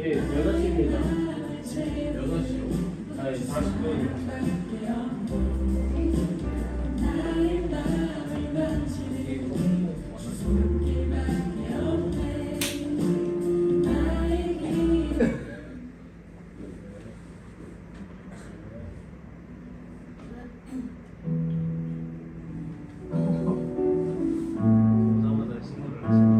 이제 6시입니다. 6시요. 아니 40분. 오자마자 신고를 하시네.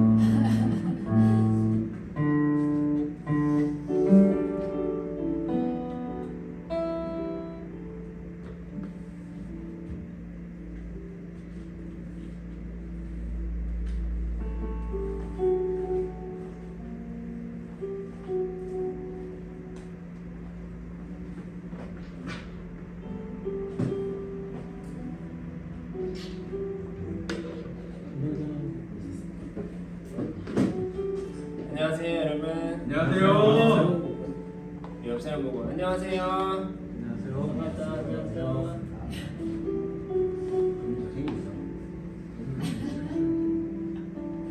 안녕하세요 여러분. 안녕하세요. 옆 사람 보고 안녕하세요. 안녕하세요. 반갑다. 안녕하세요.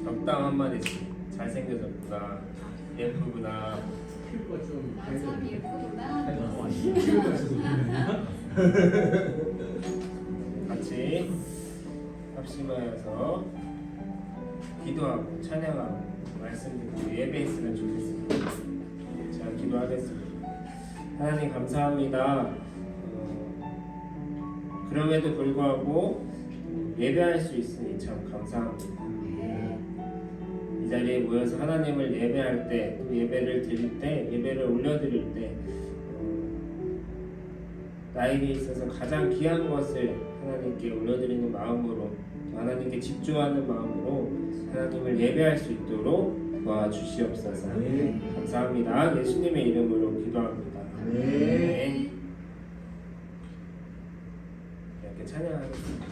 적당 한마디씩. 잘생겨졌구나. 예쁘구나. 사람이 예쁘구나. 같이 합심하여서 기도하고 찬양하고 말씀 듣고 예배했으면 좋겠습니다. 제가 기도하겠습니다. 하나님 감사합니다. 그럼에도 불구하고 예배할 수 있으니 참 감사합니다. 이 자리에 모여서 하나님을 예배할 때, 또 예배를 드릴 때, 예배를 올려드릴 때 나에게 있어서 가장 귀한 것을 하나님께 올려드리는 마음으로, 또 하나님께 집중하는 마음으로 하나님을 예배할 수 있도록 도와주시옵소서. 감사합니다. 예수님의 이름으로 기도합니다. 네. 이렇게 찬양하겠습니다.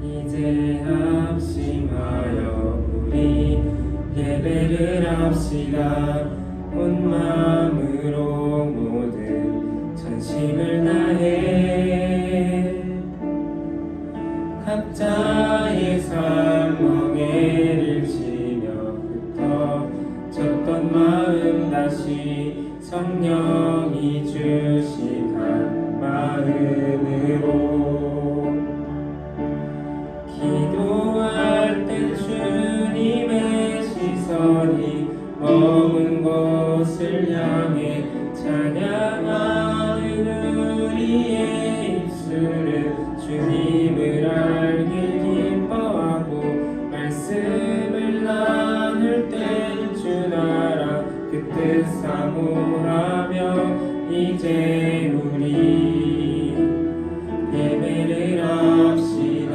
이제 합심하여 우리 예배를 합시다. 온 마음으로 모든 전심을 다해 각자의 삶 멍에를 치며 흩어졌던 마음 다시 성령이 주신 한 마음으로 기도할 땐 주님의 시선이 머문 곳을 향해 찬양하는 우리의 입술은 주님을 알길 기뻐하고 말씀을 나눌 땐 주 나라 그 뜻 사모하며 이제 우리 예배를 합시다.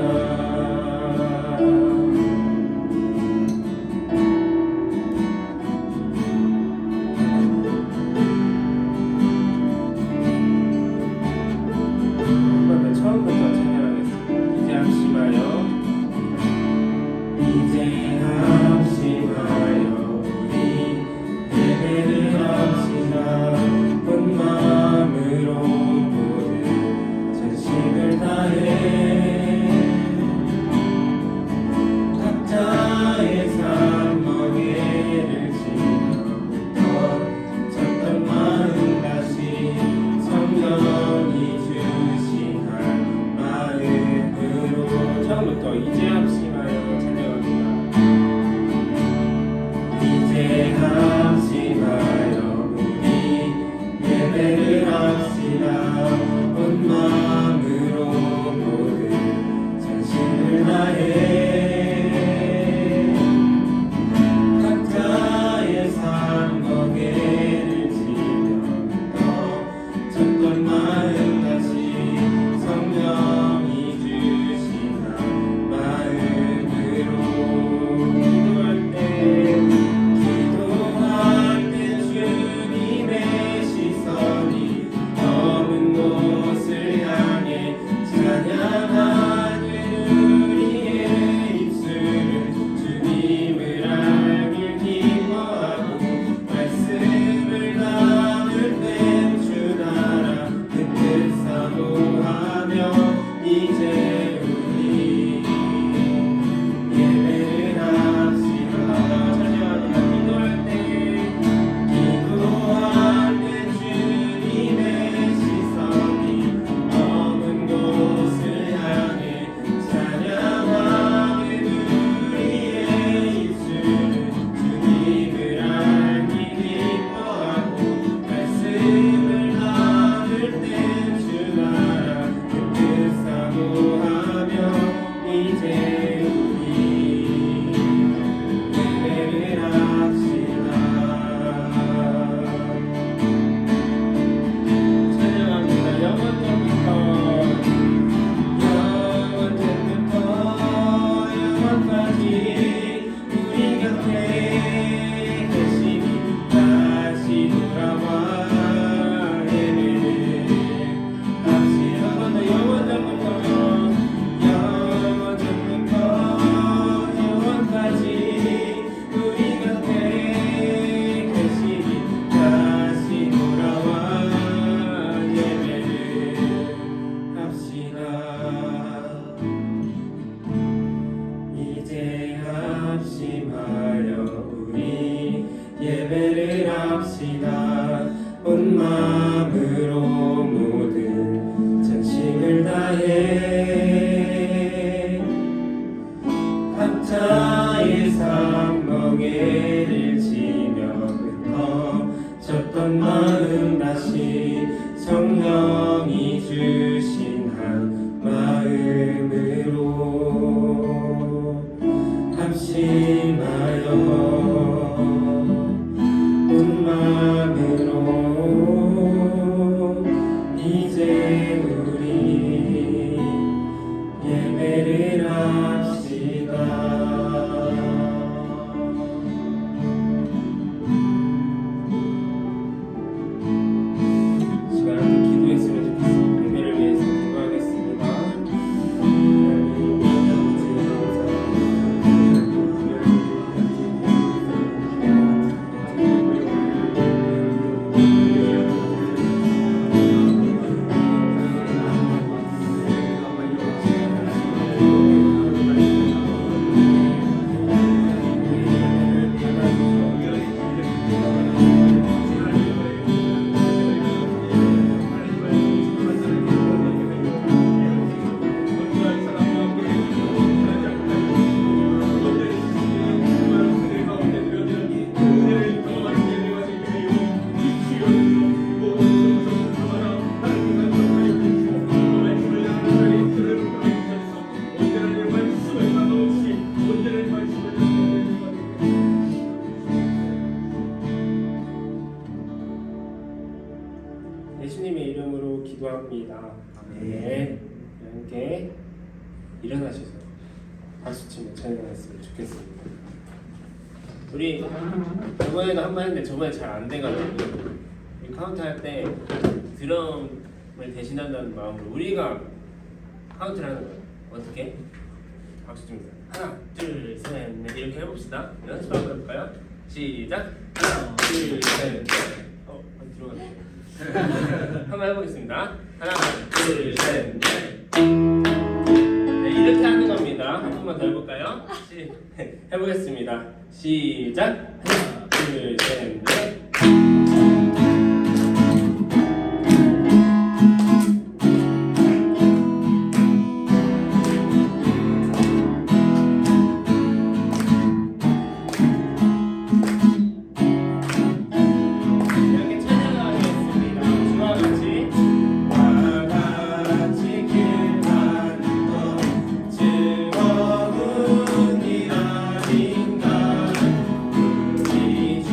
처음부터 찬양하겠습니다. 이제 합심하여 우리 예배를 합시다. 온 마음으로 모든 합시다. 온 마음으로 모든 전심을 다해 각자의 삶 멍에를 지며 흩어졌던 마음 다시 성령이 주신 한 마음으로 합심하여 온 마음으로 이제 우리 예배를 합시다. 시간 함께 기도했으면 좋겠습니다. 예배를 위해서 기도하겠습니다. 예수님의 이름으로 기도합니다. 네. 함께 일어나셔서 박수치며 찬양했으면 좋겠습니다. 우리 저번에도 한 번 했는데 저번에 잘 안 돼가지고 우리 카운트 할 때 드럼을 대신한다는 마음으로 우리가 카운트를 하는 거예요. 어떻게? 박수 칩니다. 하나, 둘, 셋, 넷 이렇게 해봅시다. 연습 한번 해볼까요? 시작. 하나, 둘, 셋, 넷. 들어갔네. 한번 해보겠습니다. 하나, 둘, 셋, 넷. 네, 이렇게 하는 겁니다. 한 번만 더 해볼까요? 해보겠습니다. 시작. 하나, 둘, 셋, 넷. 즐거운 일 아닌가 우리 주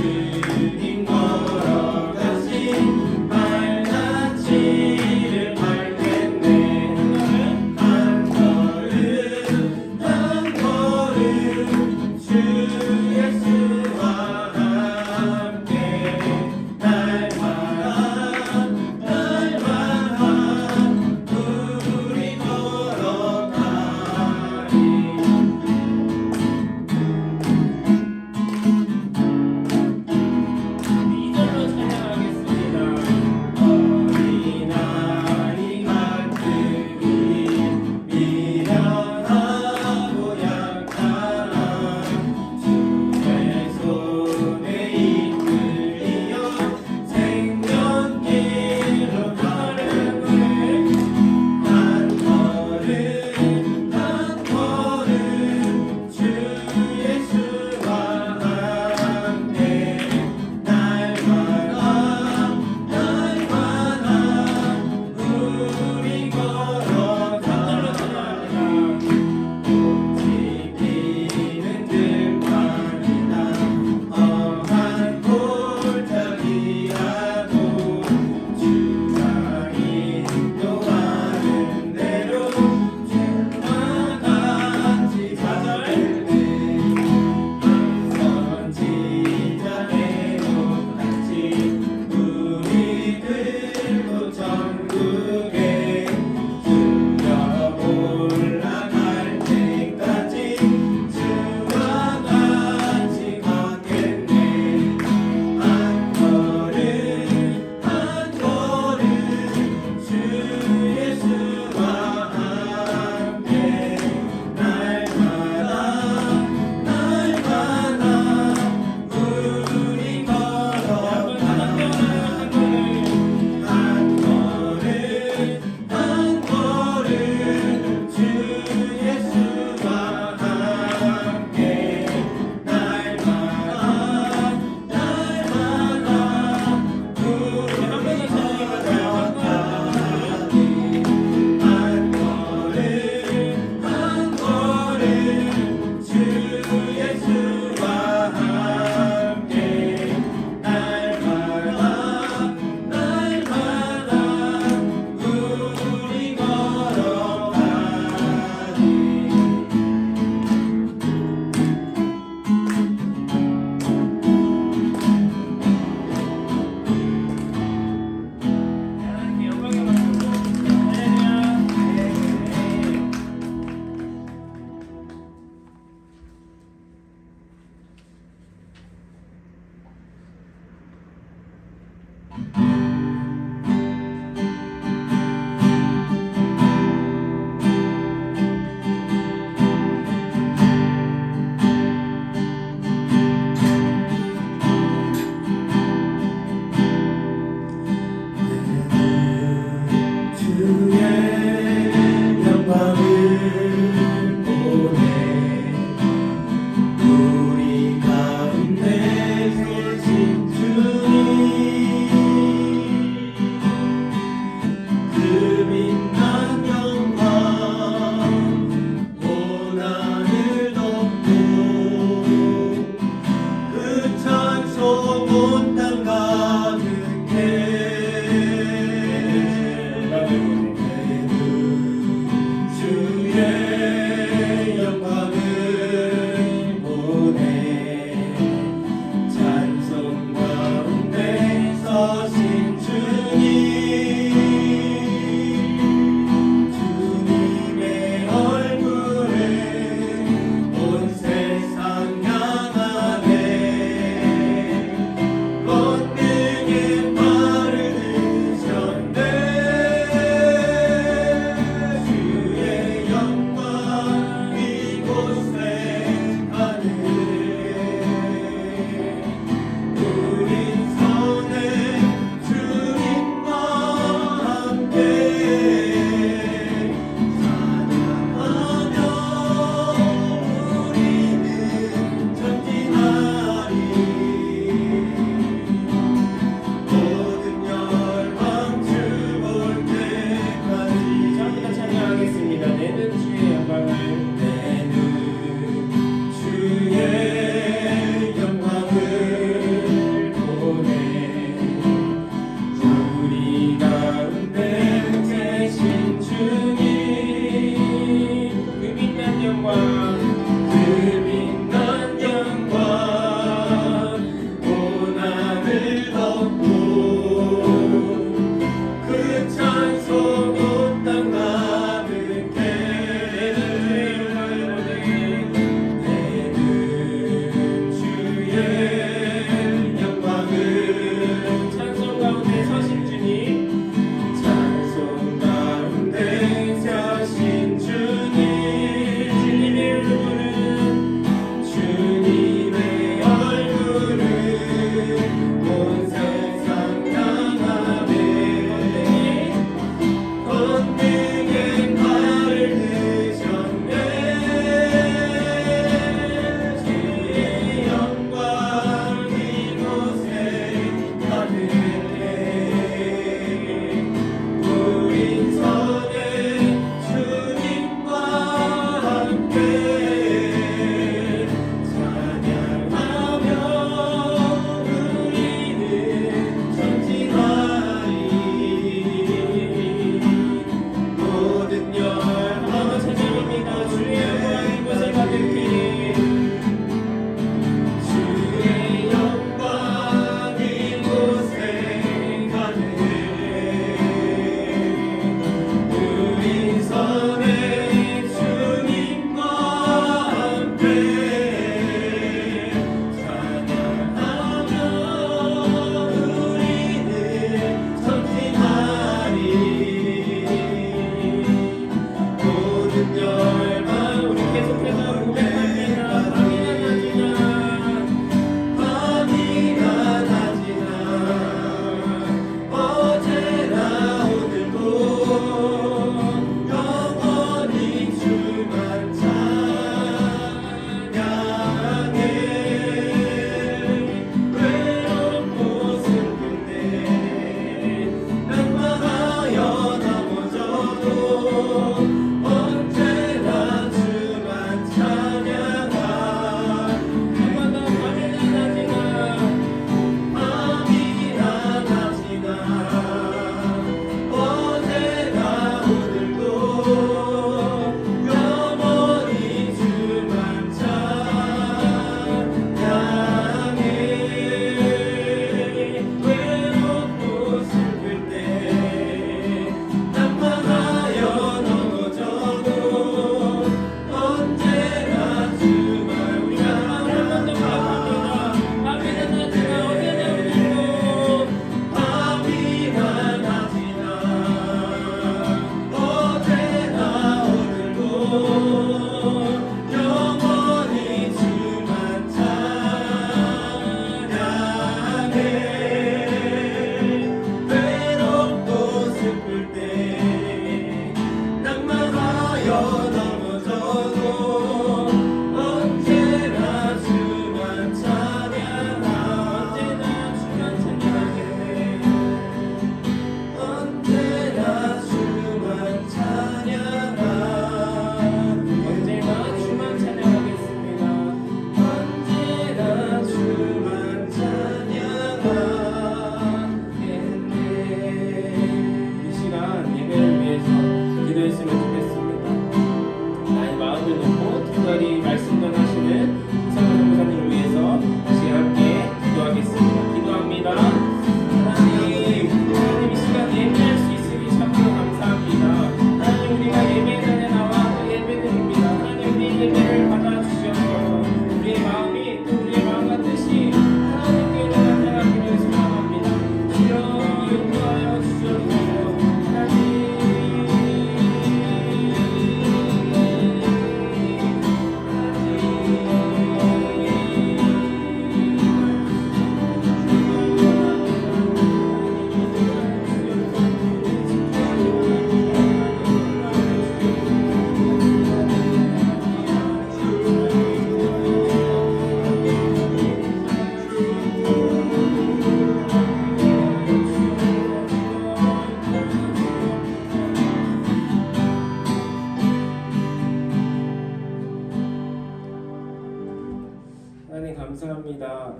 감사합니다.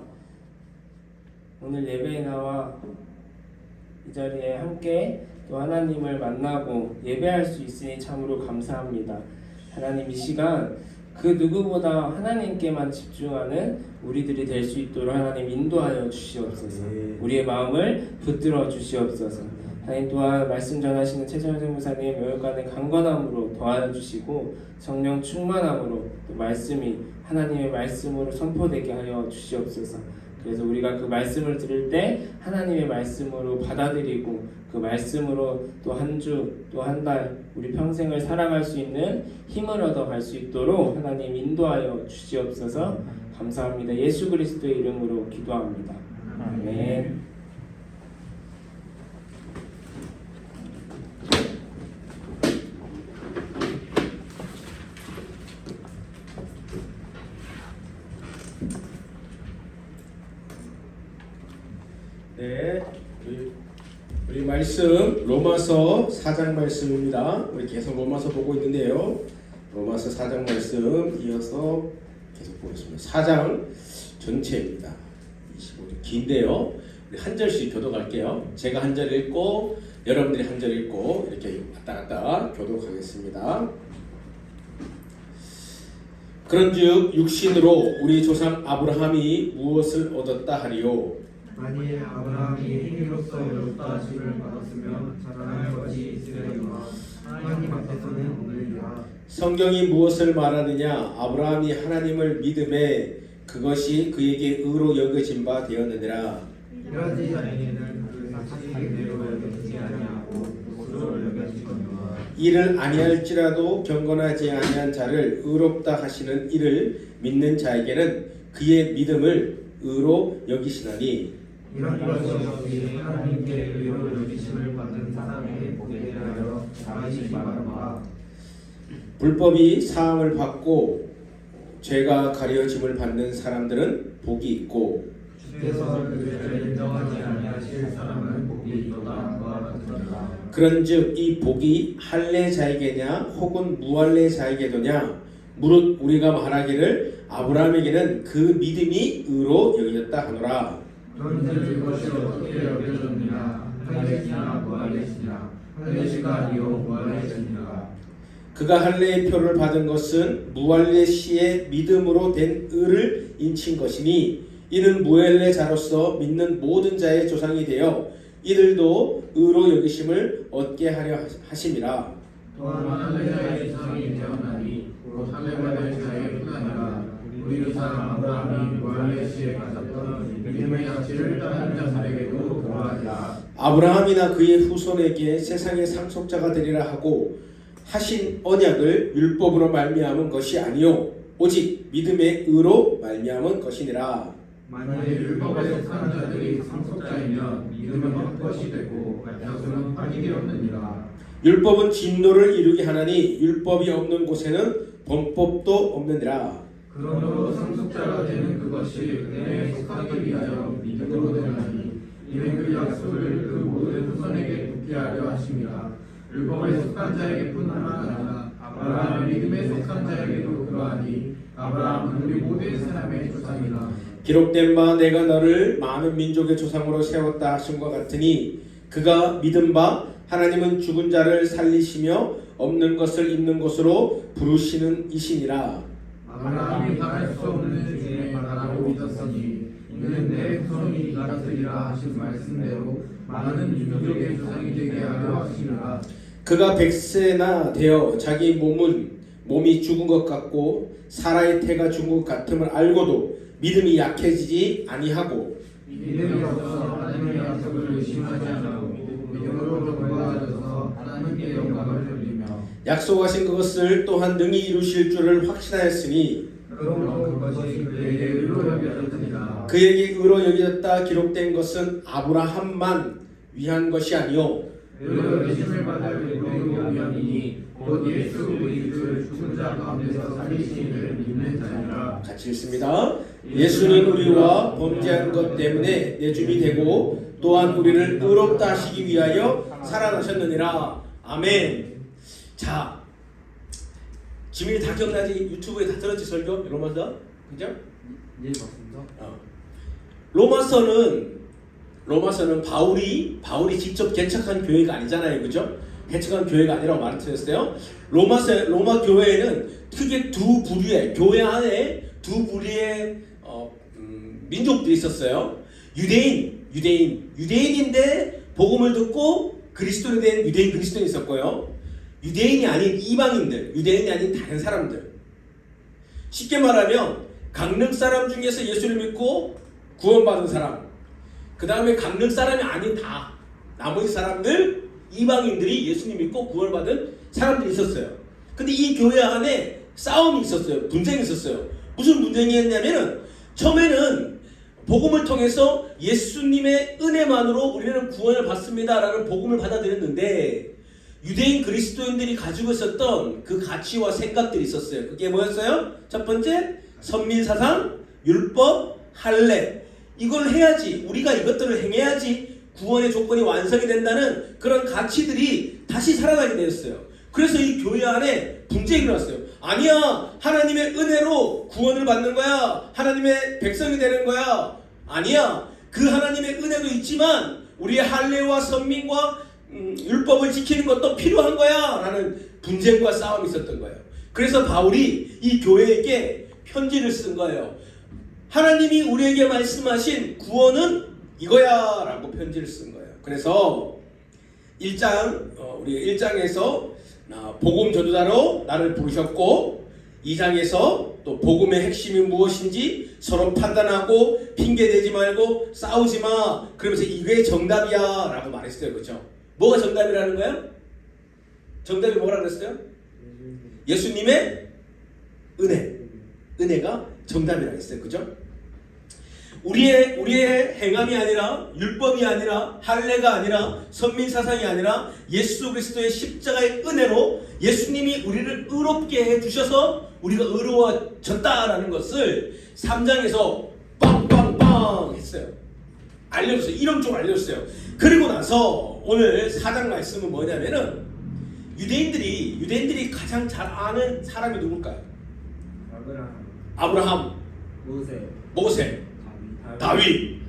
오늘 예배에 나와 이 자리에 함께 또 하나님을 만나고 예배할 수 있으니 참으로 감사합니다. 하나님 이 시간 그 누구보다 하나님께만 집중하는 우리들이 될 수 있도록 하나님 인도하여 주시옵소서. 우리의 마음을 붙들어 주시옵소서. 하나님 또한 말씀 전하시는 최정현 목사님 여기까지 강건함으로 도와주시고 성령 충만함으로 또 말씀이 하나님의 말씀으로 선포되게 하여 주시옵소서. 그래서 우리가 그 말씀을 들을 때 하나님의 말씀으로 받아들이고 그 말씀으로 또 한 주 또 한 달 우리 평생을 살아갈 수 있는 힘을 얻어 갈 수 있도록 하나님 인도하여 주시옵소서. 감사합니다. 예수 그리스도의 이름으로 기도합니다. 아멘. 네, 우리 말씀 로마서 4장 말씀입니다. 우리 계속 로마서 보고 있는데요. 로마서 4장 말씀 이어서 계속 보겠습니다. 4장 전체입니다. 25절 긴데요. 우리 한 절씩 교독할게요. 제가 한 절 읽고 여러분들이 한 절 읽고 이렇게 왔다 갔다 교독하겠습니다. 그런즉 육신으로 우리 조상 아브라함이 무엇을 얻었다 하리요? 만일 아브라함이 행위로서 의롭다 하심을 받았으면 자랑할 것이 있으려니와 하나님 앞에서는 없느니라. 성경이 무엇을 말하느냐? 아브라함이 하나님을 믿음에 그것이 그에게 의로 여겨진 바 되었느니라. 이러지 아니하는 그 사실이 그대로 여겨지지 아니하고 것으로 여겨지거니와. 이를 아니할지라도 경건하지 아니한 자를 의롭다 하시는 이를 믿는 자에게는 그의 믿음을 의로 여기시나니. 이런 것이 없이 하나님께 의로 여기심을 받는 사람의 복에 대하여 자랑하시기 바랍니다. 불법이 사함을 받고 죄가 가려짐을 받는 사람들은 복이 있고 주께서 그 죄를 인정하지 아니하실 사람은 복이 있도다 그와 같으니라. 그런즉 이 복이 할례자에게냐 혹은 무할례자에게도냐 무릇 우리가 말하기를 아브라함에게는 그 믿음이 의로 여겨졌다 하노라. 그런즉 이것이 어떻게 여겨졌느냐? 할례시나 무할례시냐? 할례시가 아니요 무할례시니라. 그가 할례의 표를 받은 것은 무할례 시의 믿음으로 된 의를 인친 것이니 이는 무할례자로서 믿는 모든 자의 조상이 되어 이들도 의로 여기심을 얻게 하려 하심이라. 또한 할례자의 조상이 되었나니 곧 할례받을 자의 뿐 아니라 우리 조상 아브라함이 무할례 시에 가졌던 믿음의 가치를 따르는 자들에게도 그러하리라. 아브라함이나 그의 후손에게 세상의 상속자가 되리라 하고 하신 언약을 율법으로 말미암은 것이 아니요 오직 믿음의 의로 말미암은 것이니라. 만일 율법에 속한 자들이 상속자이면 믿음은 헛것이 되고 약속은 파기 되었느니라. 율법은 진노를 이루게 하나니 율법이 없는 곳에는 범법도 없느니라. 그러므로 상속자가 되는 그것이 은혜에 속하기 위하여 믿음으로 되나니 이는 그 약속을 그 모든 후손에게 굳게 하려 하심이라. 율법에 속한 자에게뿐만 아니라 아브라함의 믿음에 속한 자에게도 그러하니 아브라함은 우리 모든 사람의 조상이라. 기록된 바 내가 너를 많은 민족의 조상으로 세웠다 하심과 같으니 그가 믿은 바 하나님은 죽은 자를 살리시며 없는 것을 있는 것으로 부르시는 이시니라. 아브라함이 당할 수 없는 중에 바라고 믿었으니 이는 내 후손이 이같으리라 하신 말씀대로 많은 민족의 조상이 되게 하려 하시니라. 그가 100세나 되어 자기 몸이 죽은 것 같고 사라의 태가 죽은 것 같음을 알고도 믿음이 약해지지 아니하고 믿음이 없어 하나님의 약속을 의심하지 않고 믿음으로 견고하여서 하나님께 영광을 돌리며 약속하신 그것을 또한 능히 이루실 줄을 확신하였으니 그러므로 그것이 그에게 의로 여겨졌으니라. 그에게 의로 여겨졌다 기록된 것은 아브라함만 위한 것이 아니요 의로 여기심을 받을 의로 위함이니 곧 예수 우리 그 죽은 자 가운데서 살리신 이를 믿는 자니라. 같이 읽습니다. 예수는 우리와 범죄한 것 때문에 내줌이 되고 또한 우리를 의롭다 하시기 위하여 살아나셨느니라. 아멘. 자, 지민이 다 기억나지? 유튜브에 다 들었지 설교? 로마서? 그죠? 예, 맞습니다. 로마서는 바울이 직접 개척한 교회가 아니잖아요, 그죠? 개척한 교회가 아니라고 말씀드렸어요. 로마 교회에는 크게 두 부류의 교회 안에 두 부류의 민족들이 있었어요. 유대인인데 복음을 듣고 그리스도인이 된 유대인 그리스도인이 있었고요. 유대인이 아닌 이방인들, 유대인이 아닌 다른 사람들. 쉽게 말하면 강릉 사람 중에서 예수를 믿고 구원받은 사람, 그 다음에 강릉 사람이 아닌 다 나머지 사람들, 이방인들이 예수님 믿고 구원받은 사람들이 있었어요. 근데 이 교회 안에 싸움이 있었어요. 분쟁이 있었어요. 무슨 분쟁이었냐면은 처음에는 복음을 통해서 예수님의 은혜만으로 우리는 구원을 받습니다라는 복음을 받아들였는데 유대인 그리스도인들이 가지고 있었던 그 가치와 생각들이 있었어요. 그게 뭐였어요? 첫 번째, 선민사상, 율법, 할례. 이걸 해야지, 우리가 이것들을 행해야지 구원의 조건이 완성이 된다는 그런 가치들이 다시 살아나게 되었어요. 그래서 이 교회 안에 분쟁이 일어났어요. 아니야, 하나님의 은혜로 구원을 받는 거야. 하나님의 백성이 되는 거야. 아니야, 그 하나님의 은혜도 있지만 우리의 할례와 선민과 율법을 지키는 것도 필요한 거야 라는 분쟁과 싸움이 있었던 거예요. 그래서 바울이 이 교회에게 편지를 쓴 거예요. 하나님이 우리에게 말씀하신 구원은 이거야 라고 편지를 쓴 거예요. 그래서 1장 우리 1장에서 복음 전도자로 나를 부르셨고 2장에서 또 복음의 핵심이 무엇인지 서로 판단하고 핑계대지 말고 싸우지 마. 그러면서 이게 정답이야 라고 말했어요. 그렇죠? 뭐가 정답이라는 거예요? 정답이 뭐라 그랬어요? 예수님의 은혜가 정답이라고 했어요. 그죠? 우리의 행함이 아니라 율법이 아니라 할례가 아니라 선민사상이 아니라 예수 그리스도의 십자가의 은혜로 예수님이 우리를 의롭게 해주셔서 우리가 의로워졌다라는 것을 3장에서 빵빵빵 했어요. 알려줬어요. 이론적으로 알려줬어요. 그리고 나서 오늘 4장 말씀은 뭐냐면은 유대인들이 가장 잘 아는 사람이 누굴까요? 아브라함, 모세, 다윗.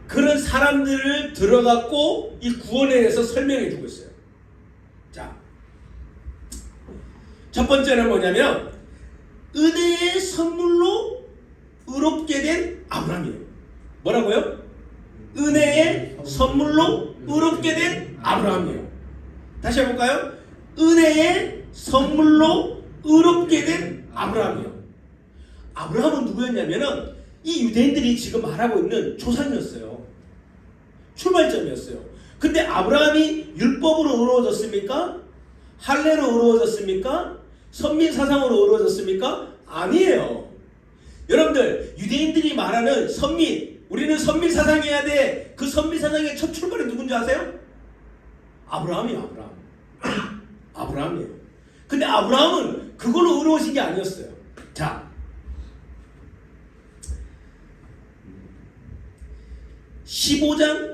그런 사람들을 들어갖고 이 구원에 대해서 설명해 주고 있어요. 자, 첫 번째는 뭐냐면 은혜의 선물로 의롭게 된 아브라함이에요. 뭐라고요? 은혜의 선물로 의롭게 된 아브라함이에요. 다시 해볼까요? 은혜의 선물로 의롭게 된 아브라함이에요. 아브라함은 누구였냐면은 이 유대인들이 지금 말하고 있는 조상이었어요. 출발점이었어요. 근데 아브라함이 율법으로 의로워졌습니까? 할례로 의로워졌습니까? 선민사상으로 의로워졌습니까? 아니에요. 여러분들, 유대인들이 말하는 우리는 선민사상해야 돼. 그 선민사상의 첫 출발이 누군지 아세요? 아브라함이에요. 아브라함이에요. 근데 아브라함은 그걸로 의로워진 게 아니었어요. 자,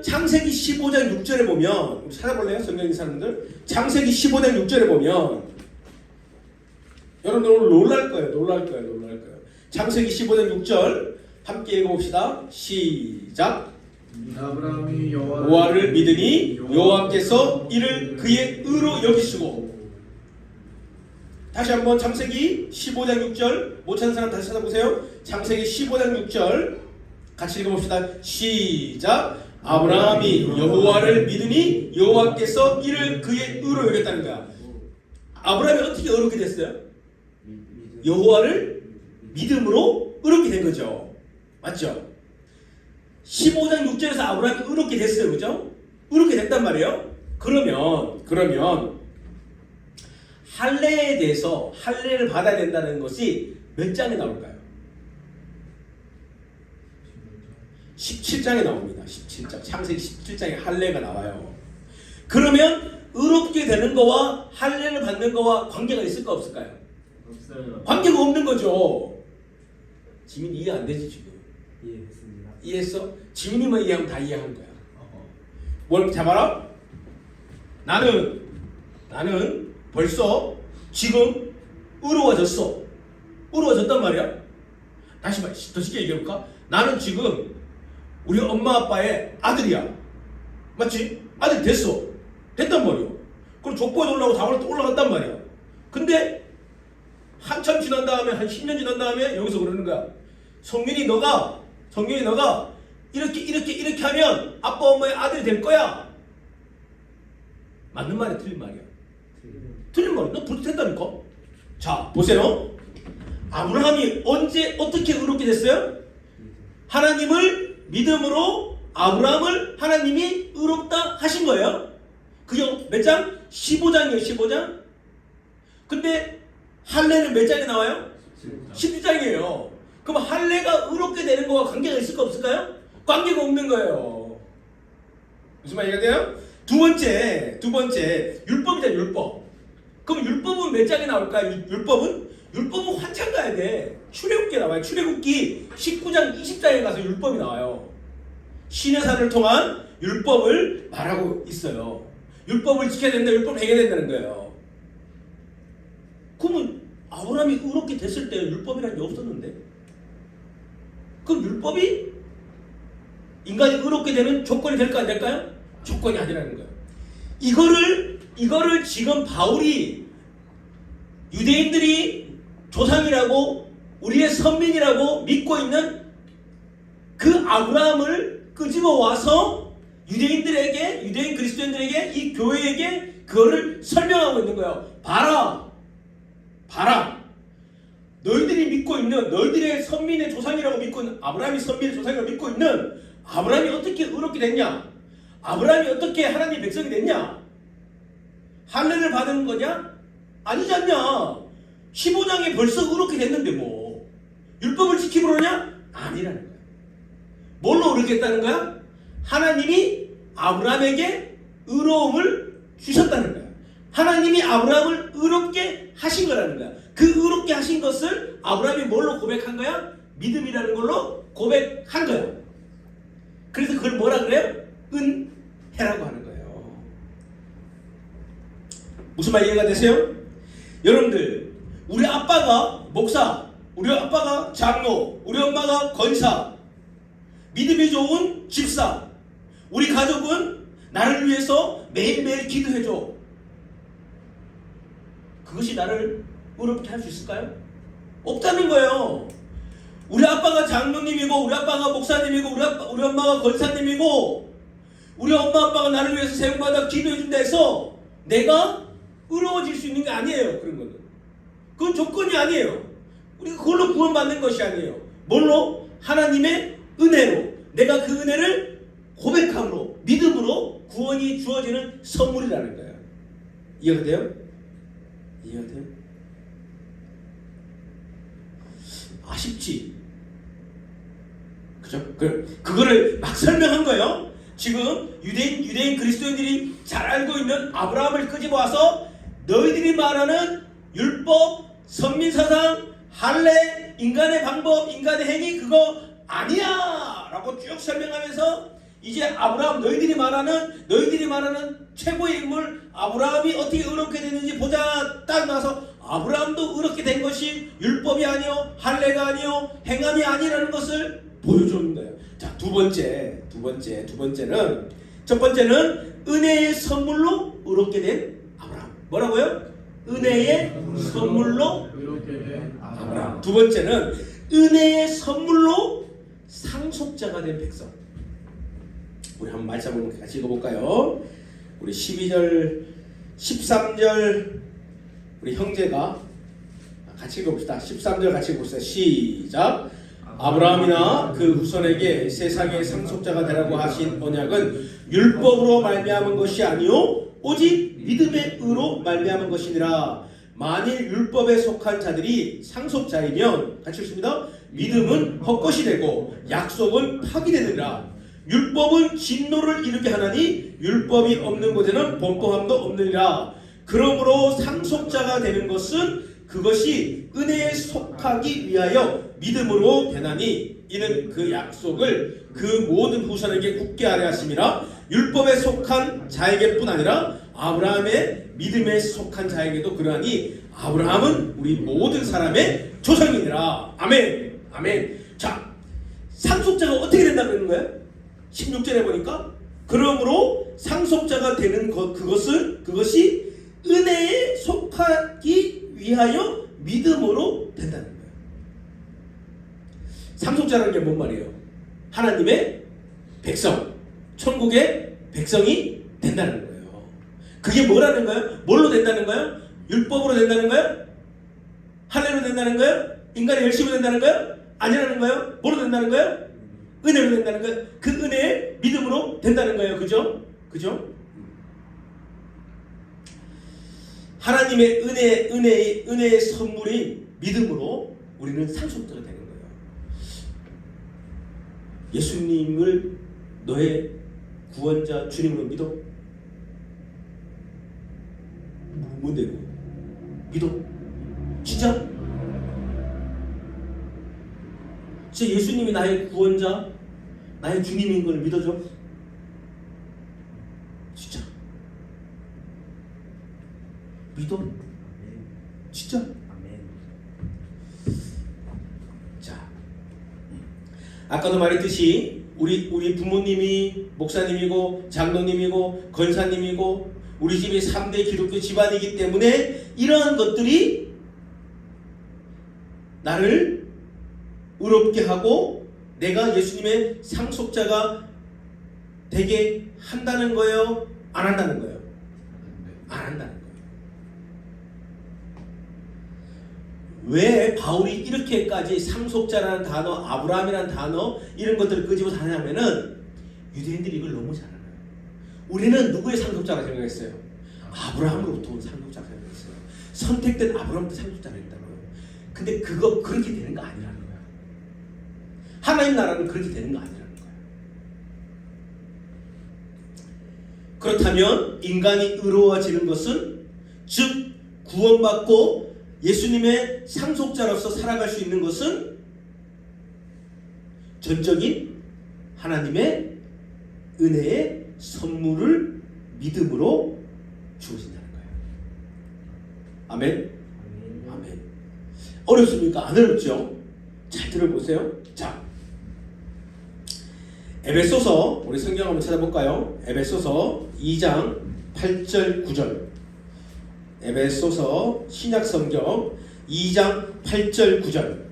창세기 15장 6절에 보면, 찾아볼래요? 성경인 사람들? 창세기 15장 6절에 보면 여러분들 오늘 놀랄 거예요. 창세기 15장 6절 함께 읽어봅시다. 시작. 아브라함이 여호와를 믿으니 여호와께서 이를 그의 의로 여기시고. 다시 한번 창세기 15장 6절 못 찾는 사람 다시 찾아보세요. 창세기 15장 6절 같이 읽어봅시다. 시작. 아브라함이 여호와를 믿으니 여호와께서 이를 그의 의로 여겼다는 거야. 아브라함이 어떻게 의롭게 됐어요? 여호와를 믿음으로 의롭게 된 거죠. 맞죠? 15장 6절에서 아브라함이 의롭게 됐어요. 그죠? 의롭게 됐단 말이에요. 그러면 할례에 대해서 할례를 받아야 된다는 것이 몇 장에 나올까요? 17장에 나옵니다. 17장. 창세기 17장에 할례가 나와요. 그러면 의롭게 되는 거와 할례를 받는 거와 관계가 있을까 없을까요? 없어요. 관계가 없는 거죠. 지민 이해 안 되지 지금? 이해했습니다. 이해했어? 지민이만 이해하면 다 이해한 거야. 뭘 잡아라? 나는 벌써 지금 의로워졌단 말이야. 다시 말, 더 쉽게 얘기해볼까? 나는 지금 우리 엄마 아빠의 아들이야. 맞지? 아들이 됐어. 됐단 말이야. 그럼 족보에 올라가고 다 올라갔단 말이야. 근데 한참 지난 다음에, 한 10년 지난 다음에 여기서 그러는 거야. 성균이 너가 이렇게 하면 아빠 엄마의 아들이 될 거야. 맞는 말이야, 틀린 말이야? 틀린 말이야. 너 불tet다니까. 자, 보세요. 아브라함이 언제 어떻게 의롭게 됐어요? 하나님을 믿음으로 아브라함을 하나님이 의롭다 하신 거예요. 그게 몇 장? 15장이에요. 15장. 근데 할례는 몇 장에 나와요? 12장이에요. 그럼 할례가 의롭게 되는 거와 관계가 있을까 없을까요? 관계가 없는 거예요. 무슨 말이가 돼요? 두 번째 율법이잖아요. 율법. 그럼 율법은 몇 장에 나올까요? 율법은 한참 가야 돼. 출애굽기 나와요. 출애굽기 19장 20장에 가서 율법이 나와요. 시내산을 통한 율법을 말하고 있어요. 율법을 지켜야 된다. 율법을 해야 된다는 거예요. 그러면 아브라함이 의롭게 됐을 때 율법이라는 게 없었는데, 그럼 율법이 인간이 의롭게 되는 조건이 될까 안 될까요? 조건이 아니라는 거예요. 이거를 지금 바울이 유대인들이 조상이라고 우리의 선민이라고 믿고 있는 그 아브라함을 끄집어 와서 유대인 그리스도인들에게, 이 교회에게 그거를 설명하고 있는 거예요. 봐라. 너희들이 믿고 있는, 너희들의 선민의 조상이라고 믿고 있는, 아브라함이 선민의 조상이라고 믿고 있는 아브라함이 어떻게 의롭게 됐냐? 아브라함이 어떻게 하나님의 백성이 됐냐? 할례를 받은 거냐? 아니지 않냐? 15장에 벌써 의롭게 됐는데 뭐 율법을 지키고 그러냐? 아니라는 거야. 뭘로 의롭게 됐다는 거야? 하나님이 아브라함에게 의로움을 주셨다는 거야. 하나님이 아브라함을 의롭게 하신 거라는 거야. 그 의롭게 하신 것을 아브라함이 뭘로 고백한 거야? 믿음이라는 걸로 고백한 거야. 그래서 그걸 뭐라 그래요? 은혜라고 하는 거예요. 무슨 말 이해가 되세요? 여러분들, 우리 아빠가 목사, 우리 아빠가 장로, 우리 엄마가 권사, 믿음이 좋은 집사, 우리 가족은 나를 위해서 매일매일 기도해줘. 그것이 나를 의롭게 할 수 있을까요? 없다는 거예요. 우리 아빠가 장로님이고, 우리 아빠가 목사님이고, 우리 엄마가 권사님이고, 우리 엄마 아빠가 나를 위해서 새벽마다 기도해준다 해서 내가 의로워질 수 있는 게 아니에요. 그런 거는. 그건 조건이 아니에요. 우리가 그걸로 구원받는 것이 아니에요. 뭘로? 하나님의 은혜로. 내가 그 은혜를 고백함으로, 믿음으로 구원이 주어지는 선물이라는 거예요. 이해가 돼요? 이해가 돼요? 아쉽지? 그죠? 그거를 막 설명한 거예요. 지금 유대인 그리스도인들이 잘 알고 있는 아브라함을 끄집어와서 너희들이 말하는 율법, 선민사상, 할례, 인간의 방법, 인간의 행위 그거 아니야! 라고 쭉 설명하면서 이제 아브라함, 너희들이 말하는 최고의 인물 아브라함이 어떻게 의롭게 됐는지 보자. 딱 나서 아브라함도 의롭게 된 것이 율법이 아니요, 할례가 아니요, 행함이 아니라는 것을 보여주는 거예요. 자, 두 번째는 첫 번째는 은혜의 선물로 의롭게 된 아브라함. 뭐라고요? 은혜의 선물로 의롭게 된 아브라함. 두 번째는 은혜의 선물로 상속자가 된 백성. 우리 한번 말씀 한번 같이 읽어볼까요? 우리 12절, 13절 우리 형제가 같이 읽어봅시다. 13절 같이 읽어봅시다. 시작. 아브라함이나 그 후손에게 세상의 상속자가 되라고 하신 언약은 율법으로 말미암은 것이 아니요 오직 믿음의 의로 말미암은 것이니라. 만일 율법에 속한 자들이 상속자이면 같이 읽습니다. 믿음은 헛것이 되고 약속은 파기되느니라. 율법은 진노를 이루게 하나니 율법이 없는 곳에는 범법함도 없느니라. 그러므로 상속자가 되는 것은 그것이 은혜에 속하기 위하여 믿음으로 되나니 이는 그 약속을 그 모든 후손에게 굳게 하려 하심이라. 율법에 속한 자에게뿐 아니라 아브라함의 믿음에 속한 자에게도 그러하니 아브라함은 우리 모든 사람의 조상이니라. 아멘. 아멘. 자, 상속자가 어떻게 된다고 그러는 거예요? 16절에 보니까 그러므로 상속자가 되는 그것이 은혜에 속하기 위하여 믿음으로 된다는 거예요. 상속자라는 게 뭔 말이에요? 하나님의 백성, 천국의 백성이 된다는 거예요. 그게 뭐라는 거예요? 뭘로 된다는 거예요? 율법으로 된다는 거예요? 할례로 된다는 거예요? 인간의 열심으로 된다는 거예요? 아니라는 거예요? 뭐로 된다는 거예요? 은혜로 된다는 거예요. 그 은혜에 믿음으로 된다는 거예요. 그죠? 그죠? 하나님의 은혜의 선물인 믿음으로 우리는 상속자가 되는 거예요. 예수님을 너의 구원자 주님으로 믿어? 뭔데 이거? 믿어? 진짜? 진짜 예수님이 나의 구원자, 나의 주님인 걸 믿어줘? 진짜? 믿어? 진짜? 자, 아까도 말했듯이 우리 부모님이 목사님이고 장로님이고 권사님이고 우리 집이 3대 기독교 집안이기 때문에 이러한 것들이 나를 의롭게 하고 내가 예수님의 상속자가 되게 한다는 거예요? 안 한다는 거예요? 안 한다는 거예요. 왜 바울이 이렇게까지 상속자라는 단어, 아브라함이라는 단어 이런 것들을 끄집어 다냐면은 유대인들이 이걸 너무 잘 알아요. 우리는 누구의 상속자라 생각했어요? 아브라함으로부터 온 상속자라 생각했어요. 선택된 아브라함부터 상속자라 했다고요. 근데 그렇게 되는 거 아니라는 거야. 하나님 나라는 그렇게 되는 거 아니라는 거야. 그렇다면 인간이 의로워지는 것은 즉 구원받고 예수님의 상속자로서 살아갈 수 있는 것은 전적인 하나님의 은혜의 선물을 믿음으로 주어진다는 거예요. 아멘? 아멘. 어렵습니까? 안 어렵죠? 잘 들어보세요. 자, 에베소서 우리 성경 한번 찾아볼까요? 에베소서 2장 8절 9절. 에베소서 신약성경 2장 8절 9절.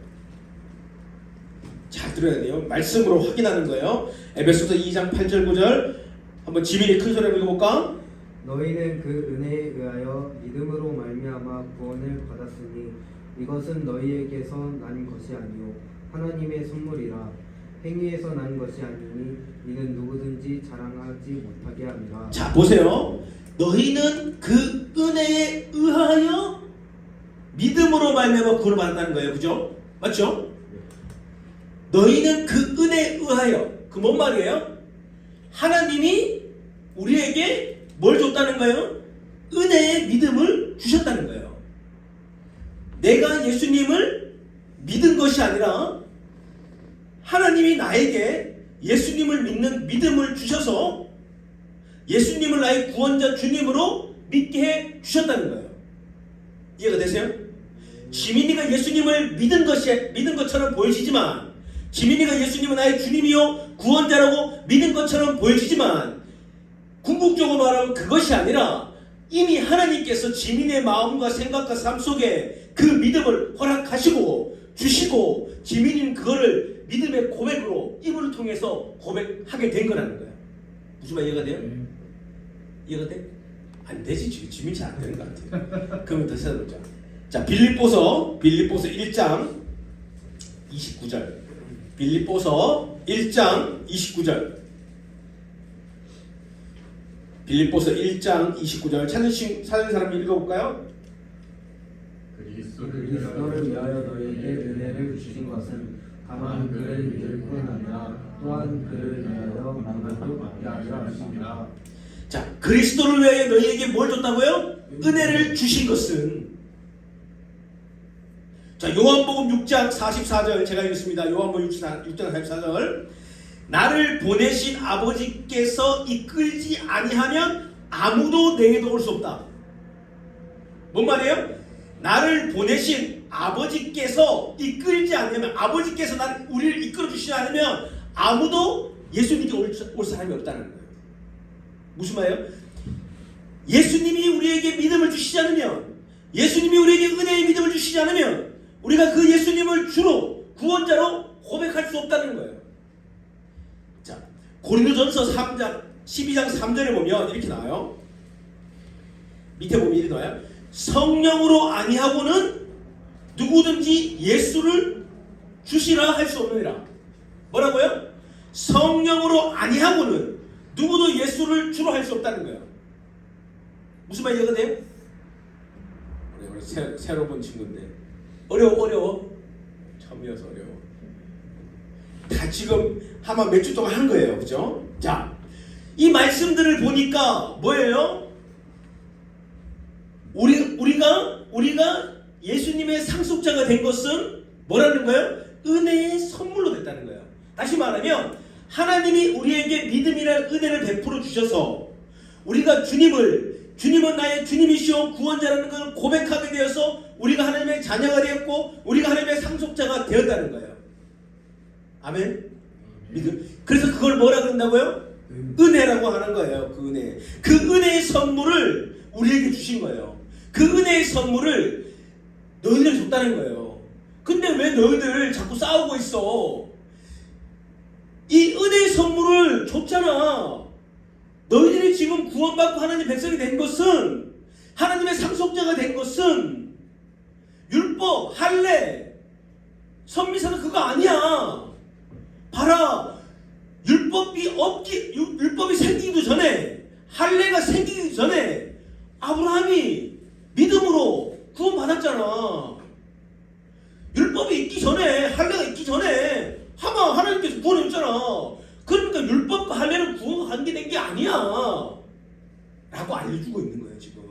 잘 들어야 돼요. 말씀으로 확인하는 거예요. 에베소서 2장 8절 9절 한번 지민이 큰 소리로 읽어볼까? 너희는 그 은혜에 의하여 믿음으로 말미암아 구원을 받았으니 이것은 너희에게서 난 것이 아니요 하나님의 선물이라. 행위에서 난 것이 아니니 이는 누구든지 자랑하지 못하게 함이라. 자, 보세요. 너희는 그 은혜에 의하여 믿음으로 말미암아 구원을 받았다는 거예요. 그죠? 맞죠? 너희는 그 은혜에 의하여. 그 뭔 말이에요? 하나님이 우리에게 뭘 줬다는 거예요? 은혜의 믿음을 주셨다는 거예요. 내가 예수님을 믿은 것이 아니라 하나님이 나에게 예수님을 믿는 믿음을 주셔서 예수님을 나의 구원자 주님으로 믿게 해 주셨다는 거예요. 이해가 되세요? 지민이가 예수님을 믿은 것처럼 보여지지만, 지민이가 예수님은 나의 주님이요 구원자라고 믿은 것처럼 보여지지만, 궁극적으로 말하면 그것이 아니라 이미 하나님께서 지민의 마음과 생각과 삶 속에 그 믿음을 허락하시고 주시고, 지민이는 그거를 믿음의 고백으로 입을 통해서 고백하게 된 거라는 거야. 무슨 말 이해가 돼요? 이해가 돼? 안 되지. 지금 지민이 잘 안 되는 것 같아. 그러면 다시 해보자. 자, 빌립보서 1장 29절. 빌립보서 1장 29절. 빌립보서 1장 29절 찾으신 사람 읽어볼까요? 그리스도를 위하여 너희에게 은혜를 주신 것은 다만 그를 믿을 뿐 아니라 또한 그를 위하여 만물도 받게 하려 하십니다. 자, 그리스도를 위하여 너희에게 뭘 줬다고요? 은혜를 주신 것은. 자, 요한복음 6장 44절 제가 읽겠습니다. 요한복음 6장 44절. 나를 보내신 아버지께서 이끌지 아니하면 아무도 내게도 올 수 없다. 뭔 말이에요? 나를 보내신 아버지께서 이끌지 않으면, 아버지께서 우리를 이끌어 주시지 않으면 아무도 예수님께 올 사람이 없다는 거예요. 무슨 말이에요? 예수님이 우리에게 믿음을 주시지 않으면, 예수님이 우리에게 은혜의 믿음을 주시지 않으면 우리가 그 예수님을 주로 구원자로 고백할 수 없다는 거예요. 자, 고린도전서 12장 3절에 보면 이렇게 나와요. 밑에 보면 이렇게 나와요. 성령으로 아니하고는 누구든지 예수를 주시라 할 수 없느니라. 뭐라고요? 성령으로 아니하고는 누구도 예수를 주로 할 수 없다는 거예요. 무슨 말이 이해가 돼요? 우리 새로 본 친구인데 어려워? 처음이어서 어려워. 다 지금 아마 몇 주 동안 한 거예요, 그죠? 자, 이 말씀들을 보니까 뭐예요? 우리가 예수님의 상속자가 된 것은 뭐라는 거예요? 은혜의 선물로 됐다는 거예요. 다시 말하면 하나님이 우리에게 믿음이라는 은혜를 베풀어 주셔서 우리가 주님은 나의 주님이시오 구원자라는 것을 고백하게 되어서 우리가 하나님의 자녀가 되었고 우리가 하나님의 상속자가 되었다는 거예요. 아멘? 믿음. 그래서 그걸 뭐라 그런다고요? 은혜라고 하는 거예요. 그 은혜. 그 은혜의 선물을 우리에게 주신 거예요. 그 은혜의 선물을 너희들이 줬다는 거예요. 근데 왜 너희들 자꾸 싸우고 있어? 이 은혜의 선물을 줬잖아. 너희들이 지금 구원받고 하나님 백성이 된 것은, 하나님의 상속자가 된 것은 율법, 할례, 선미사는 그거 아니야. 봐라, 율법이 생기기도 전에, 할례가 생기기 전에 아브라함이 믿음으로 구원받았잖아. 율법이 있기 전에, 할례가 있기 전에 하나님께서 구원했잖아. 그러니까 율법과 할례는 구원 관계된 게 아니야 라고 알려주고 있는 거예요. 지금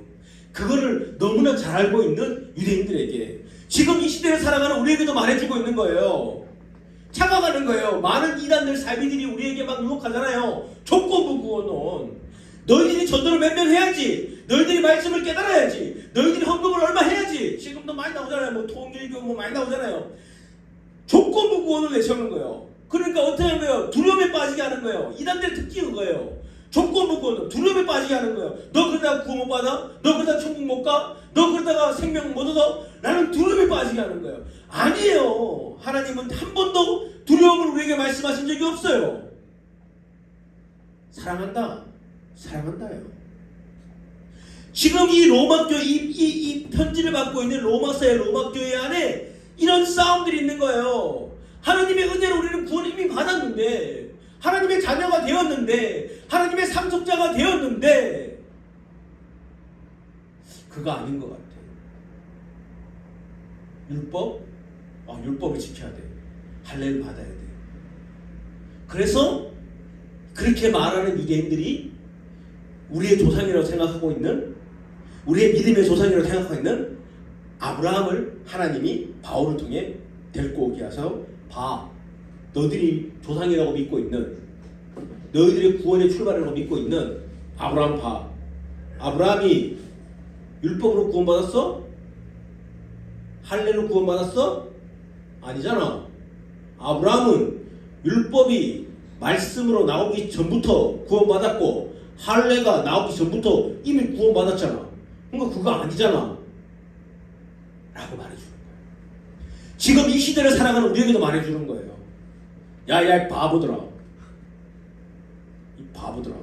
그거를 너무나 잘 알고 있는 유대인들에게 지금 이 시대를 살아가는 우리에게도 말해주고 있는 거예요. 착각하는 거예요. 많은 이단들 사비들이 우리에게 막 유혹하잖아요. 조건부 구원론. 너희들이 전도를 몇 명 해야지, 너희들이 말씀을 깨달아야지, 너희들이 헌금을 얼마 해야지. 지금도 많이 나오잖아요. 뭐 통일교 뭐 많이 나오잖아요. 조건부 구원을 내세우는 거예요. 그러니까 어떻게 하는 거예요? 두려움에 빠지게 하는 거예요. 이단들의 특징은 거예요. 조건부 구원은 두려움에 빠지게 하는 거예요. 너 그러다가 구원 못 받아? 너 그러다가 천국 못 가? 너 그러다가 생명 못 얻어? 나는 두려움에 빠지게 하는 거예요. 아니에요. 하나님은 한 번도 두려움을 우리에게 말씀하신 적이 없어요. 사랑한다요. 지금 이 로마교회, 이 편지를 받고 있는 로마서의 로마교회 안에 이런 싸움들이 있는 거예요. 하나님의 은혜로 우리는 구원을 이미 받았는데, 하나님의 자녀가 되었는데, 하나님의 상속자가 되었는데 그거 아닌 것 같아. 율법을 지켜야 돼. 할례를 받아야 돼. 그래서 그렇게 말하는 유대인들이 우리의 조상이라고 생각하고 있는, 우리의 믿음의 조상이라고 생각하고 있는 아브라함을 하나님이 바울을 통해 데리고 오게 해서, 너희들이 조상이라고 믿고 있는, 너희들의 구원의 출발이라고 믿고 있는 아브라함 아브라함이 율법으로 구원받았어? 할례로 구원받았어? 아니잖아. 아브라함은 율법이 말씀으로 나오기 전부터 구원받았고 할례가 나오기 전부터 이미 구원받았잖아. 그러니까 그거 아니잖아 라고 말해주는 거예요. 지금 이 시대를 살아가는 우리에게도 말해주는 거예요. 야, 바보들아. 이 바보들아.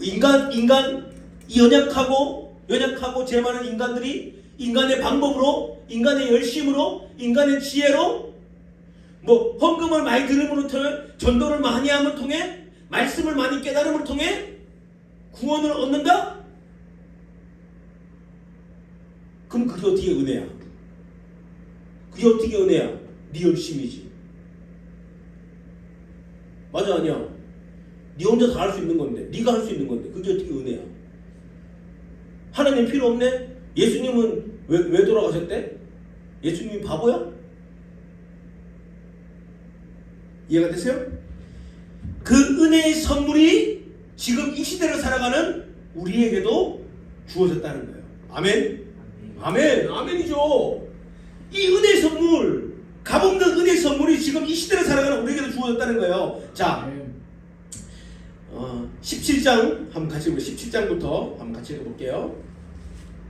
인간, 이 연약하고 죄 많은 인간들이 인간의 방법으로, 인간의 열심으로, 인간의 지혜로, 뭐 헌금을 많이 들음으로 통해, 전도를 많이 함을 통해, 말씀을 많이 깨달음을 통해 구원을 얻는다? 그럼 그게 어떻게 은혜야? 그게 어떻게 은혜야? 네 열심이지. 맞아, 아니야? 네 혼자 다 할 수 있는 건데, 네가 할 수 있는 건데 그게 어떻게 은혜야? 하나님 필요 없네? 예수님은 왜 돌아가셨대? 예수님이 바보야? 이해가 되세요? 그 은혜의 선물이 지금 이 시대를 살아가는 우리에게도 주어졌다는 거예요. 아멘? 아멘, 아멘이죠. 이 은혜 선물, 값없는 은혜 선물이 지금 이 시대를 살아가는 우리에게도 주어졌다는 거예요. 자, 17장 한번 같이 읽어볼게요. 17장부터 한번 같이 읽어볼게요.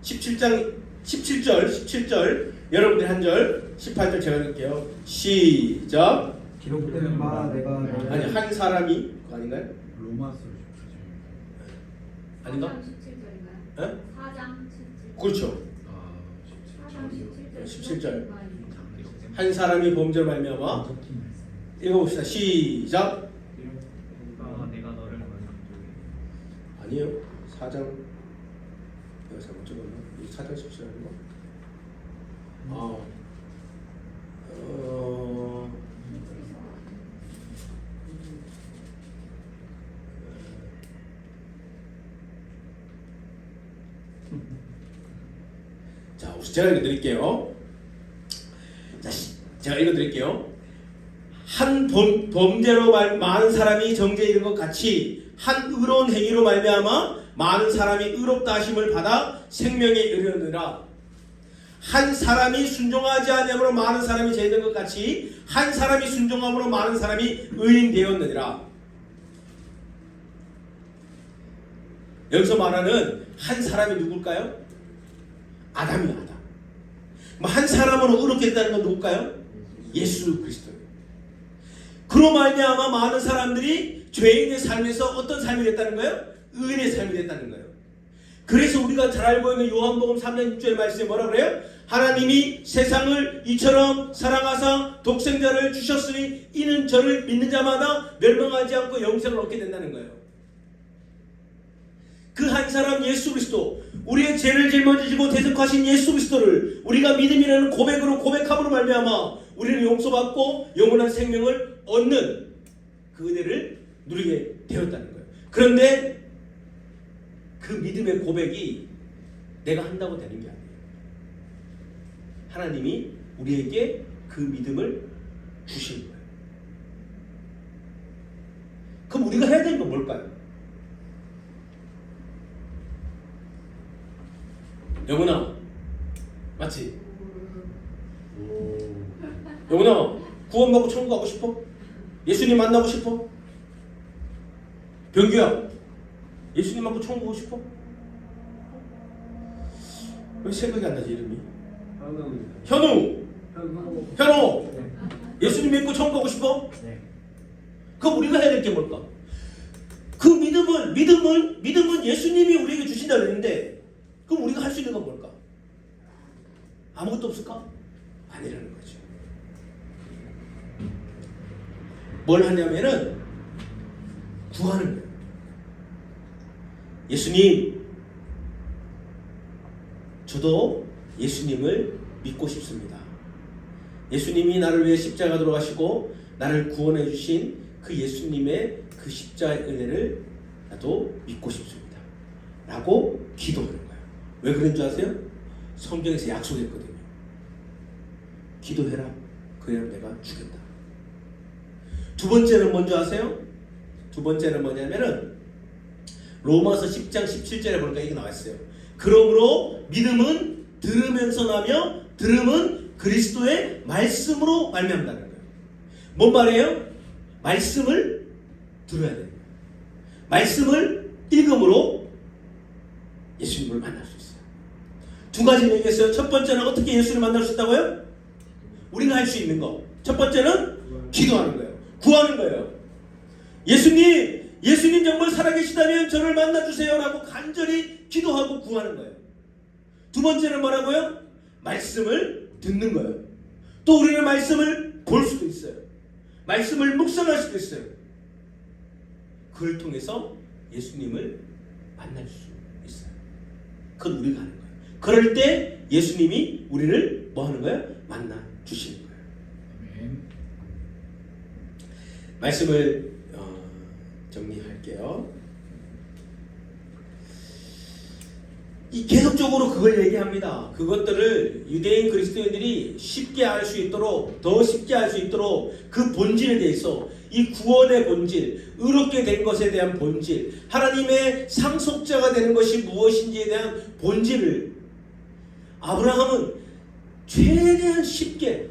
17장 17절 여러분들 한 절, 18절 제가 읽을게요. 시작. 기록된 바 내가 아니, 한 사람이 그거 아닌가요? 로마서 아닌가? 4장 17절인가요? 예? 4장 17절. 그렇죠. 4장 17절. 한 사람이 범죄로 말미암아 읽어봅시다. 시작. 내가 너를 아니에요. 4장 내가 잘못 적었나? 4장 17절 아닌가? 자, 제가 읽어드릴게요. 자, 제가 읽어드릴게요. 한 범죄로 많은 사람이 정죄에 이른 것 같이 한 의로운 행위로 말미암아 많은 사람이 의롭다 하심을 받아 생명에 이르느니라. 한 사람이 순종하지 아니함으로 많은 사람이 죄된 것 같이 한 사람이 순종함으로 많은 사람이 의인 되었느니라. 여기서 말하는 한 사람이 누굴까요? 아담이야, 아담. 한 사람으로 의롭게 됐다는 건 누굴까요? 예수 그리스도예요. 그로 말미암아 많은 사람들이 죄인의 삶에서 어떤 삶이 됐다는 거예요? 의인의 삶이 됐다는 거예요. 그래서 우리가 잘 알고 있는 요한복음 3장 6절의 말씀에 뭐라 그래요? 하나님이 세상을 이처럼 사랑하사 독생자를 주셨으니 이는 저를 믿는 자마다 멸망하지 않고 영생을 얻게 된다는 거예요. 그 한 사람 예수 그리스도, 우리의 죄를 짊어지시고 대속하신 예수 그리스도를 우리가 믿음이라는 고백으로 고백함으로 말미암아 우리는 용서받고 영원한 생명을 얻는 그 은혜를 누리게 되었다는 거예요. 그런데 그 믿음의 고백이 내가 한다고 되는 게 아니에요. 하나님이 우리에게 그 믿음을 주신 거예요. 그럼 우리가 해야 되는 건 뭘까요? 영훈아, 맞지? 영훈아, 구원받고 천국 가고 싶어? 예수님 만나고 싶어? 병규야, 예수님 만나고 천국 가고 싶어? 왜 생각이 안 나지 이름이? 현우! 예수님 믿고 천국 가고 싶어? 그럼 우리가 해야 될 게 뭘까? 그 믿음은 예수님이 우리에게 주신다 그랬는데 그럼 우리가 할 수 있는 건 뭘까? 아무것도 없을까? 아니라는 거죠. 뭘 하냐면은 구하는 거예요. 예수님, 저도 예수님을 믿고 싶습니다. 예수님이 나를 위해 십자가 돌아가시고 나를 구원해 주신 그 예수님의 그 십자가의 은혜를 나도 믿고 싶습니다. 라고 기도하는 거예요. 왜 그런 줄 아세요? 성경에서 약속했거든요. 기도해라. 그래야 내가 주겠다. 두 번째는 뭔지 아세요? 두 번째는 뭐냐면은 로마서 10장 17절에 보니까 이게 나와있어요. 그러므로 믿음은 들으면서 나며 들음은 그리스도의 말씀으로 말미암는다는 거예요. 뭔 말이에요? 말씀을 들어야 돼요. 말씀을 읽음으로 예수님을 만날 수 있어요. 두 가지 얘기했어요. 첫 번째는 어떻게 예수를 만날 수 있다고요? 우리가 할 수 있는 거. 첫 번째는 기도하는 거예요. 구하는 거예요. 예수님 정말 살아계시다면 저를 만나주세요 라고 간절히 기도하고 구하는 거예요. 두 번째는 뭐라고요? 말씀을 듣는 거예요. 또 우리는 말씀을 볼 수도 있어요. 말씀을 묵상할 수도 있어요. 그걸 통해서 예수님을 만날 수 있어요. 그건 우리가 하는 거예요. 그럴 때 예수님이 우리를 뭐 하는 거예요? 만나 주시는 거예요. 말씀을 정리할게요. 계속적으로 그걸 얘기합니다. 그것들을 유대인 그리스도인들이 쉽게 알 수 있도록, 더 쉽게 알 수 있도록 그 본질에 대해서, 이 구원의 본질, 의롭게 된 것에 대한 본질, 하나님의 상속자가 되는 것이 무엇인지에 대한 본질을 아브라함은 최대한 쉽게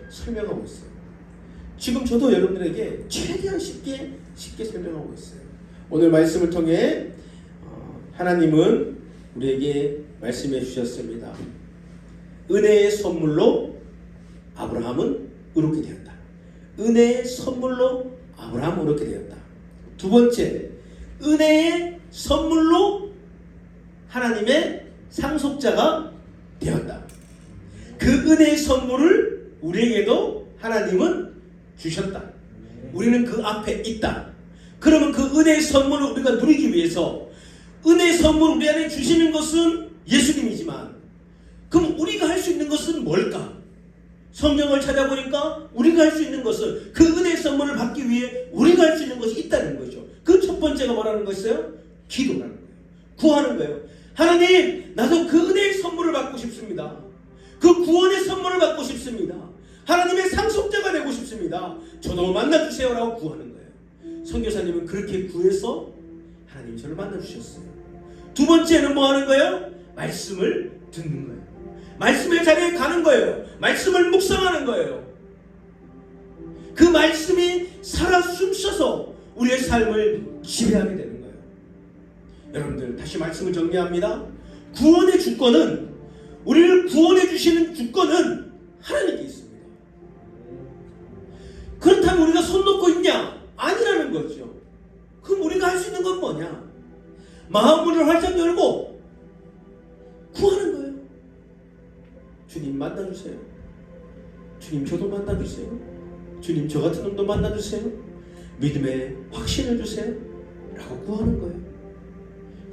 설명하고 있어요. 지금 저도 여러분들에게 최대한 쉽게 설명하고 있어요. 오늘 말씀을 통해 하나님은 우리에게 말씀해 주셨습니다. 은혜의 선물로 아브라함은 의롭게 되었다. 은혜의 선물로 아브라함은 의롭게 되었다. 두 번째, 은혜의 선물로 하나님의 상속자가 되었다. 그 은혜의 선물을 우리에게도 하나님은 주셨다. 우리는 그 앞에 있다. 그러면 그 은혜의 선물을 우리가 누리기 위해서 은혜의 선물을 우리 안에 주시는 것은 예수님이지만 그럼 우리가 할 수 있는 것은 뭘까? 성경을 찾아보니까 우리가 할 수 있는 것은 그 은혜의 선물을 받기 위해 우리가 할 수 있는 것이 있다는 거죠. 그 첫 번째가 뭐라는 것이에요? 기도라는 거예요. 구하는 거예요. 하나님, 나도 그 은혜의 선물을 받고 싶습니다. 그 구원의 선물을 받고 싶습니다. 하나님의 상속자가 되고 싶습니다. 저도 만나주세요 라고 구하는 거예요. 선교사님은 그렇게 구해서 하나님이 저를 만나주셨어요. 두 번째는 뭐 하는 거예요? 말씀을 듣는 거예요. 말씀의 자리에 가는 거예요. 말씀을 묵상하는 거예요. 그 말씀이 살아 숨쉬어서 우리의 삶을 지배하게 되는 거예요. 여러분들 다시 말씀을 정리합니다. 구원의 주권은, 우리를 구원해 주시는 주권은 하나님께 있습니다. 그렇다면 우리가 손 놓고 있냐? 아니라는 거죠. 그럼 우리가 할 수 있는 건 뭐냐? 마음문을 활짝 열고 구하는 거예요. 주님 만나주세요. 주님 저도 만나주세요. 주님 저 같은 놈도 만나주세요. 믿음의 확신을 주세요 라고 구하는 거예요.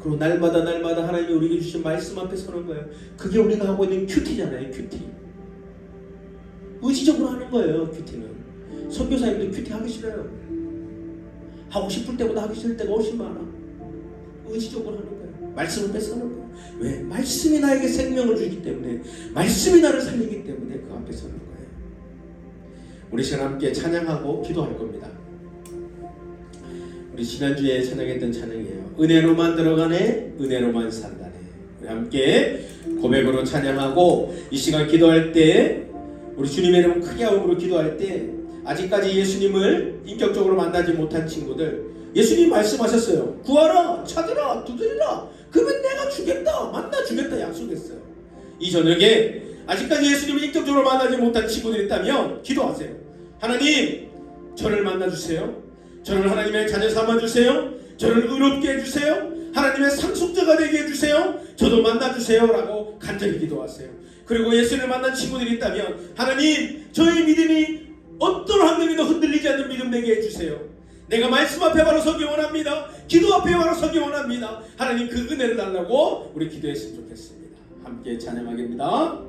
그리고 날마다 하나님이 우리에게 주신 말씀 앞에 서는 거예요. 그게 우리가 하고 있는 큐티잖아요. 큐티. 의지적으로 하는 거예요. 큐티는. 선교사님도 큐티 하기 싫어요. 하고 싶을 때보다 하기 싫을 때가 훨씬 많아. 의지적으로 하는 거예요. 말씀 앞에 서는 거예요. 왜? 말씀이 나에게 생명을 주기 때문에, 말씀이 나를 살리기 때문에 그 앞에 서는 거예요. 우리 시간 함께 찬양하고 기도할 겁니다. 우리 지난주에 찬양했던 찬양이에요. 은혜로만 들어가네, 은혜로만 산다네. 우리 함께 고백으로 찬양하고 이 시간 기도할 때, 우리 주님의 이름 크게 하음으로 기도할 때, 아직까지 예수님을 인격적으로 만나지 못한 친구들, 예수님 말씀하셨어요. 구하라, 찾으라, 두드리라. 그러면 내가 주겠다, 만나 주겠다 약속했어요. 이 저녁에 아직까지 예수님을 인격적으로 만나지 못한 친구들이 있다면 기도하세요. 하나님, 저를 만나주세요. 저를 하나님의 자녀 삼아주세요. 저를 의롭게 해주세요. 하나님의 상속자가 되게 해주세요. 저도 만나주세요 라고 간절히 기도하세요. 그리고 예수를 만난 친구들이 있다면 하나님, 저의 믿음이 어떠한 면에도 흔들리지 않는 믿음 되게 해주세요. 내가 말씀 앞에 바로 서기 원합니다. 기도 앞에 바로 서기 원합니다. 하나님 그 은혜를 달라고 우리 기도했으면 좋겠습니다. 함께 찬양하겠습니다.